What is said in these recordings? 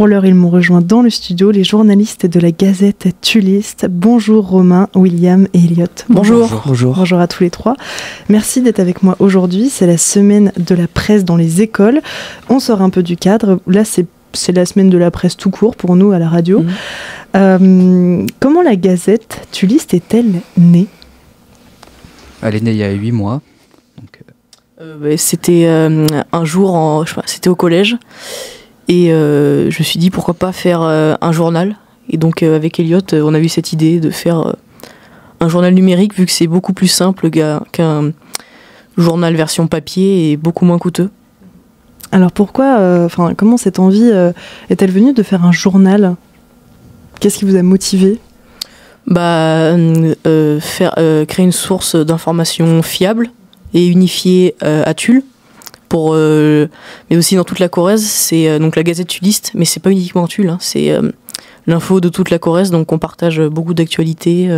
Pour l'heure, ils m'ont rejoint dans le studio, les journalistes de la Gazette Tulliste. Bonjour Romain, William et Elliot. Bonjour. Bonjour. Bonjour à tous les trois. Merci d'être avec moi aujourd'hui. C'est la semaine de la presse dans les écoles. On sort un peu du cadre. Là, c'est la semaine de la presse tout court pour nous à la radio. Comment la Gazette Tulliste est-elle née ? Elle est née il y a 8 mois. C'était un jour, c'était au collège. Et je me suis dit pourquoi pas faire un journal. Et donc avec Elliot, on a eu cette idée de faire un journal numérique, vu que c'est beaucoup plus simple qu'un journal version papier et beaucoup moins coûteux. Alors pourquoi, comment cette envie est-elle venue de faire un journal ? Qu'est-ce qui vous a motivé ? Créer une source d'information fiable et unifiée à Tulle. Mais aussi dans toute la Corrèze, c'est donc la Gazette Tulliste, mais c'est pas uniquement Tulle, c'est l'info de toute la Corrèze, donc on partage beaucoup d'actualités,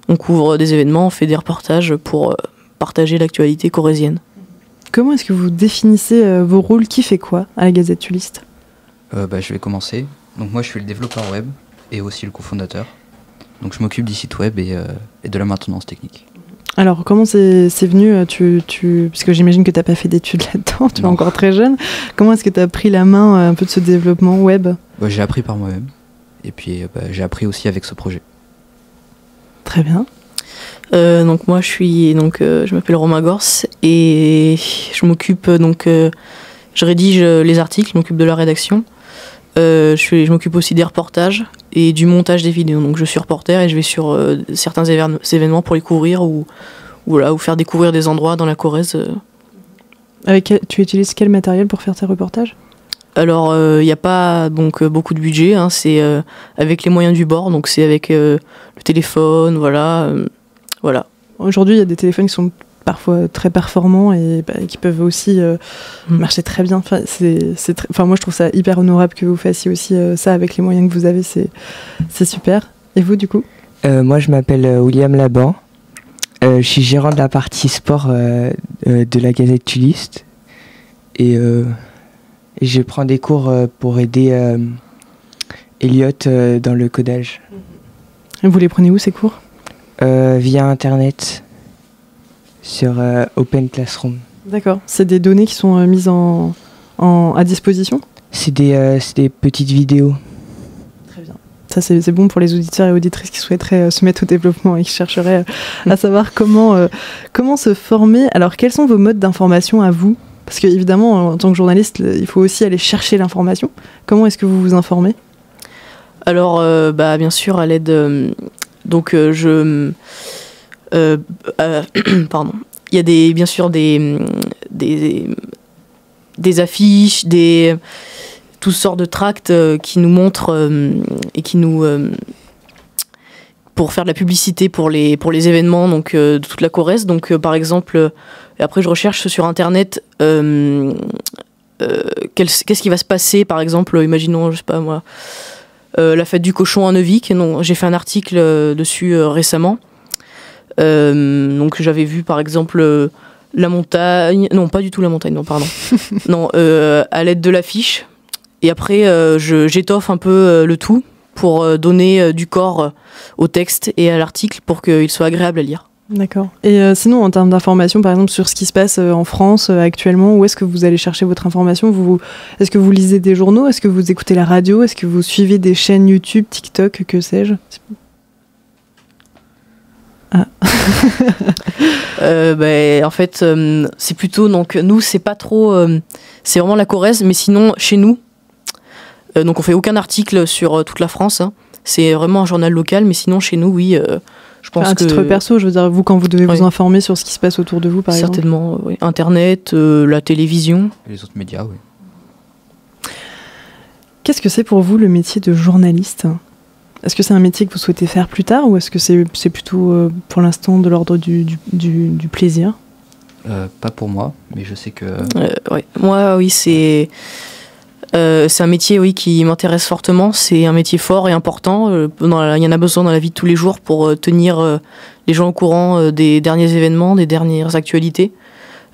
on couvre des événements, on fait des reportages pour partager l'actualité corrézienne. Comment est-ce que vous définissez vos rôles ? Qui fait quoi à la Gazette Tulliste ? Je vais commencer. Donc moi je suis le développeur web et aussi le cofondateur. Donc je m'occupe du site web et de la maintenance technique. Alors, comment c'est venu parce que j'imagine que tu n'as pas fait d'études là-dedans, tu es encore très jeune. Comment est-ce que tu as pris la main un peu de ce développement web ? J'ai appris par moi-même. Et puis j'ai appris aussi avec ce projet. Très bien. Donc moi je m'appelle Romain Gors et je m'occupe je rédige les articles, je m'occupe de la rédaction. Je m'occupe aussi des reportages et du montage des vidéos. Donc je suis reporter et je vais sur certains événements pour les couvrir ou faire découvrir des endroits dans la Corrèze. Tu utilises quel matériel pour faire tes reportages ? Alors il n'y a pas beaucoup de budget, c'est avec les moyens du bord, donc c'est avec le téléphone, voilà. Aujourd'hui il y a des téléphones qui sont parfois très performants et qui peuvent aussi marcher très bien. Moi je trouve ça hyper honorable que vous fassiez aussi ça avec les moyens que vous avez, c'est super. Et vous du coup ? Moi je m'appelle William Laban, je suis gérant de la partie sport de la Gazette Tulliste et je prends des cours pour aider Elliot dans le codage. Et vous les prenez où ces cours ? Via internet. Sur Open Classroom. D'accord. C'est des données qui sont mises à disposition ? C'est des petites vidéos. Très bien. Ça, c'est bon pour les auditeurs et auditrices qui souhaiteraient se mettre au développement et qui chercheraient à savoir comment se former. Alors, quels sont vos modes d'information à vous ? Parce qu'évidemment, en tant que journaliste, il faut aussi aller chercher l'information. Comment est-ce que vous vous informez ? Alors, bien sûr, à l'aide... pardon. Il y a bien sûr des affiches, toutes sortes de tracts qui nous montrent et qui nous pour faire de la publicité pour les événements de toute la Corrèze. Donc par exemple, après je recherche sur internet qu'est-ce qui va se passer, par exemple, imaginons, je sais pas moi, la fête du cochon à Neuvic. J'ai fait un article dessus récemment. Donc j'avais vu par exemple la montagne, non pas du tout la montagne, non pardon, non à l'aide de l'affiche, et après j'étoffe un peu le tout pour donner du corps au texte et à l'article pour qu'il soit agréable à lire. D'accord. Et sinon en termes d'information, par exemple sur ce qui se passe en France actuellement, où est-ce que vous allez chercher votre information ? Est-ce que vous lisez des journaux ? Est-ce que vous écoutez la radio ? Est-ce que vous suivez des chaînes YouTube, TikTok, que sais-je ? En fait, c'est plutôt, donc nous c'est pas trop, c'est vraiment la Corrèze, mais sinon chez nous, donc on fait aucun article sur toute la France, c'est vraiment un journal local, mais sinon chez nous, oui, je pense à titre perso, je veux dire, vous quand vous devez vous informer sur ce qui se passe autour de vous, par exemple. Certainement, oui. Internet, la télévision. Et les autres médias, oui. Qu'est-ce que c'est pour vous le métier de journaliste ? Est-ce que c'est un métier que vous souhaitez faire plus tard ou est-ce que c'est plutôt pour l'instant de l'ordre du plaisir ? Pas pour moi, mais je sais que... Moi, oui, c'est un métier qui m'intéresse fortement. C'est un métier fort et important. Il y en a besoin dans la vie de tous les jours pour tenir les gens au courant des derniers événements, des dernières actualités.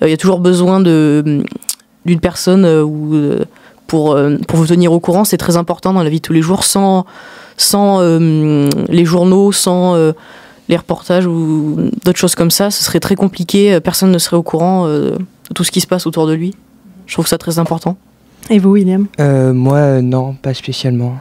Il y a toujours besoin d'une personne pour vous tenir au courant. C'est très important dans la vie de tous les jours. Sans les journaux, sans les reportages ou d'autres choses comme ça, ce serait très compliqué. Personne ne serait au courant de tout ce qui se passe autour de lui. Je trouve ça très important. Et vous, William? Moi, non, pas spécialement.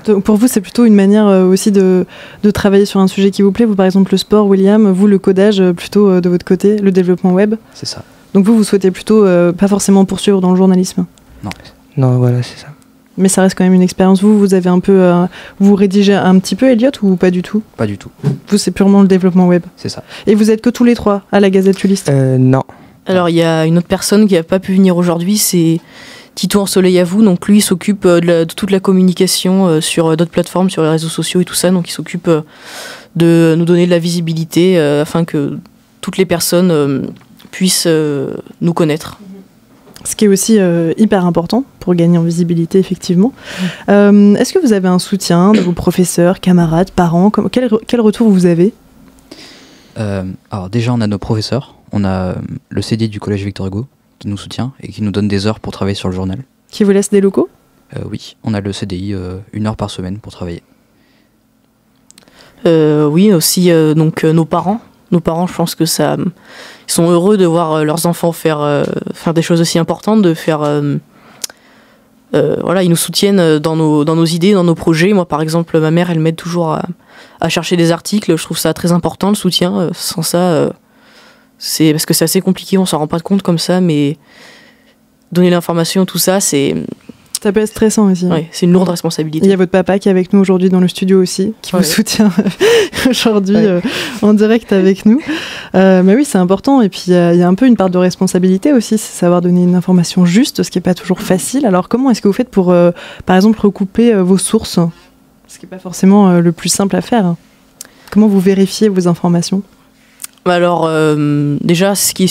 Donc, pour vous, c'est plutôt une manière aussi de travailler sur un sujet qui vous plaît. Vous, par exemple, le sport, William, vous, le codage, plutôt de votre côté, le développement web. C'est ça. Donc vous souhaitez plutôt pas forcément poursuivre dans le journalisme. Non. Non, voilà, c'est ça. Mais ça reste quand même une expérience. Vous avez un peu... vous rédigez un petit peu, Elliot, ou pas du tout? Pas du tout. Vous, c'est purement le développement web. C'est ça. Et vous êtes que tous les trois à la Gazette Ulysse? Non. Alors, il y a une autre personne qui n'a pas pu venir aujourd'hui, c'est Tito Ensoleil à vous. Donc, lui, il s'occupe de toute la communication sur d'autres plateformes, sur les réseaux sociaux et tout ça. Donc, il s'occupe de nous donner de la visibilité afin que toutes les personnes puissent nous connaître. Ce qui est aussi hyper important pour gagner en visibilité, effectivement. Est-ce que vous avez un soutien de vos professeurs, camarades, parents? Quel retour vous avez? Alors déjà, on a nos professeurs. On a le CD du Collège Victor Hugo qui nous soutient et qui nous donne des heures pour travailler sur le journal. Qui vous laisse des locaux? Oui, on a le CDI 1 heure par semaine pour travailler. Oui, aussi donc nos parents. Nos parents, je pense que ils sont heureux de voir leurs enfants faire des choses aussi importantes, de faire... voilà, ils nous soutiennent dans nos idées, dans nos projets. Moi, par exemple, ma mère, elle m'aide toujours à chercher des articles. Je trouve ça très important, le soutien. Sans ça, c'est parce que c'est assez compliqué, on s'en rend pas compte comme ça, mais donner l'information, tout ça, ça peut être stressant aussi. Oui, c'est une lourde responsabilité. Il y a votre papa qui est avec nous aujourd'hui dans le studio aussi, qui vous soutient aujourd'hui en direct avec nous. Mais oui, c'est important. Et puis, il y a un peu une part de responsabilité aussi, c'est savoir donner une information juste, ce qui n'est pas toujours facile. Alors, comment est-ce que vous faites pour, par exemple, recouper vos sources? Ce qui n'est pas forcément le plus simple à faire. Comment vous vérifiez vos informations? Alors, déjà, ce qui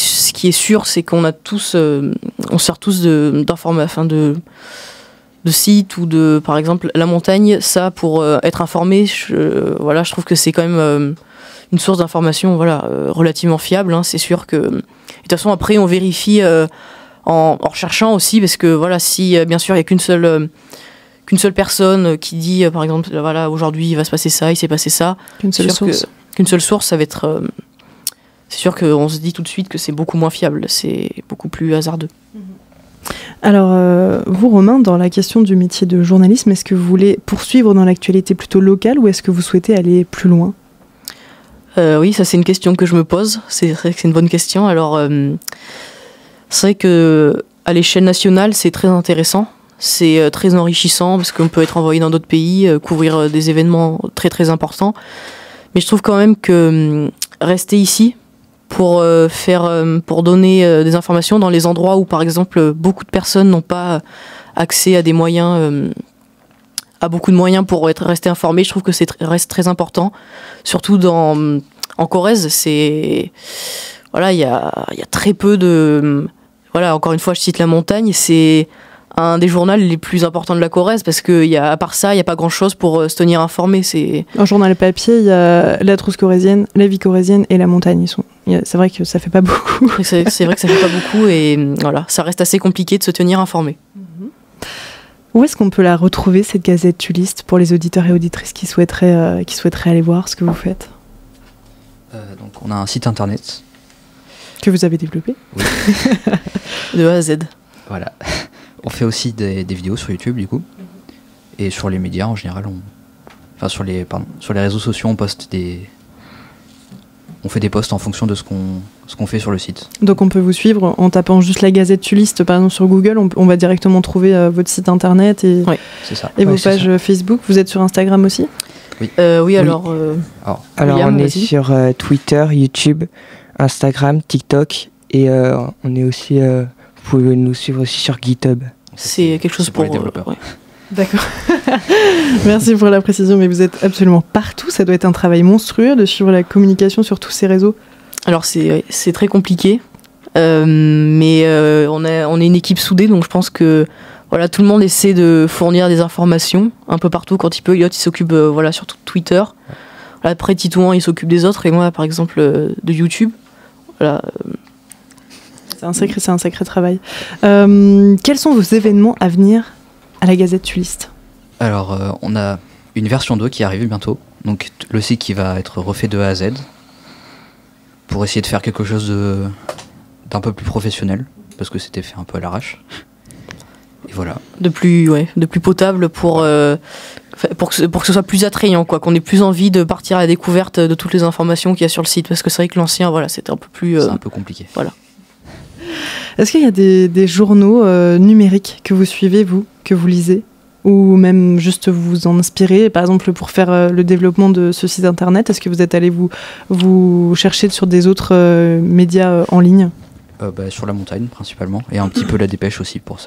est sûr, c'est qu'on a tous, on sert tous d'informations, de sites ou de, par exemple, La Montagne. Ça, pour être informé, je trouve que c'est quand même une source d'information, relativement fiable. Hein. C'est sûr que, de toute façon, après, on vérifie en recherchant aussi, parce que si, bien sûr, il n'y a qu'une seule personne qui dit, par exemple, aujourd'hui, il va se passer ça, il s'est passé ça. Qu'une seule source. Qu'une seule source, ça va être... c'est sûr qu'on se dit tout de suite que c'est beaucoup moins fiable, c'est beaucoup plus hasardeux. Alors, vous, Romain, dans la question du métier de journalisme, est-ce que vous voulez poursuivre dans l'actualité plutôt locale ou est-ce que vous souhaitez aller plus loin? Oui, ça c'est une question que je me pose, c'est vrai que c'est une bonne question. Alors, c'est vrai qu'à l'échelle nationale, c'est très intéressant, c'est très enrichissant parce qu'on peut être envoyé dans d'autres pays, couvrir des événements très très importants. Mais je trouve quand même que rester ici, pour donner des informations dans les endroits où, par exemple, beaucoup de personnes n'ont pas accès à des moyens, à beaucoup de moyens pour rester informés. Je trouve que reste très important, surtout en Corrèze. Il y a très peu de... encore une fois, je cite La Montagne, c'est un des journaux les plus importants de la Corrèze parce qu'à part ça, il n'y a pas grand-chose pour se tenir informé. Un journal papier, il y a La Trousse corrézienne, La Vie corrézienne et La Montagne. C'est vrai que ça fait pas beaucoup. C'est vrai que ça fait pas beaucoup et ça reste assez compliqué de se tenir informé. Où est-ce qu'on peut la retrouver, cette Gazette Ulysse, pour les auditeurs et auditrices qui souhaiteraient aller voir ce que vous faites? Donc on a un site internet. Que vous avez développé? Oui. De A à Z. Voilà. On fait aussi des vidéos sur YouTube, du coup. Et sur les médias, en général, sur les réseaux sociaux, on fait des posts en fonction de ce qu'on fait sur le site. Donc on peut vous suivre en tapant juste la Gazette Ulysse, par exemple, sur Google. On va directement trouver votre site internet et c'est ça. Et vos pages Facebook. Vous êtes sur Instagram aussi? Oui. Oui, alors... Alors on est sur Twitter, YouTube, Instagram, TikTok. Et on est aussi... vous pouvez nous suivre aussi sur GitHub. C'est quelque chose pour les développeurs. D'accord. Merci pour la précision, mais vous êtes absolument partout. Ça doit être un travail monstrueux de suivre la communication sur tous ces réseaux. Alors c'est très compliqué, mais on est une équipe soudée, donc je pense que tout le monde essaie de fournir des informations un peu partout quand il peut. Elliot, il s'occupe surtout de Twitter. Après Titouan, il s'occupe des autres, et moi par exemple de YouTube. C'est un sacré travail. Quels sont vos événements à venir à la Gazette Tulliste ? Alors, on a une version 2 qui arrive bientôt. Donc, le site qui va être refait de A à Z pour essayer de faire quelque chose d'un peu plus professionnel, parce que c'était fait un peu à l'arrache. Et voilà. De plus potable pour que ce soit plus attrayant, quoi, qu'on ait plus envie de partir à la découverte de toutes les informations qu'il y a sur le site, parce que c'est vrai que l'ancien, voilà, c'était un peu plus... C'est un peu compliqué. Voilà. Est-ce qu'il y a des journaux numériques que vous suivez, vous, que vous lisez, ou même juste vous en inspirez, par exemple pour faire le développement de ce site internet? Est-ce que vous êtes allé vous chercher sur des autres médias en ligne? Sur la montagne principalement, et un petit peu la dépêche aussi pour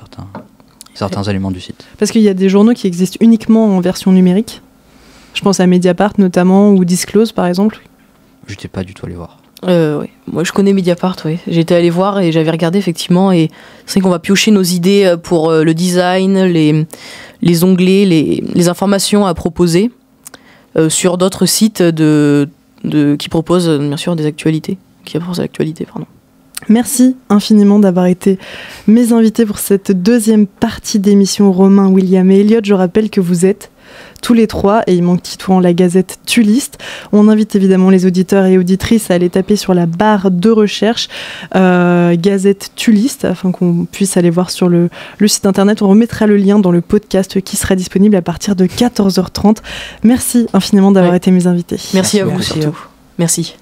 certains éléments du site. Parce qu'il y a des journaux qui existent uniquement en version numérique. Je pense à Mediapart notamment, ou Disclose par exemple. Je n'étais pas du tout allé voir. Ouais. Moi je connais Mediapart, ouais. J'étais allé voir et j'avais regardé effectivement, et c'est vrai qu'on va piocher nos idées pour le design, les onglets, les informations à proposer sur d'autres sites qui proposent bien sûr des actualités, qui proposent l'actualité, pardon. Merci infiniment d'avoir été mes invités pour cette deuxième partie d'émission. Romain, William et Elliot, je rappelle que vous êtes tous les trois, et il manque Titouan, la Gazette Tulliste. On invite évidemment les auditeurs et auditrices à aller taper sur la barre de recherche Gazette Tulliste, afin qu'on puisse aller voir sur le site internet. On remettra le lien dans le podcast qui sera disponible à partir de 14h30. Merci infiniment d'avoir été mes invités. Merci à vous surtout. Merci.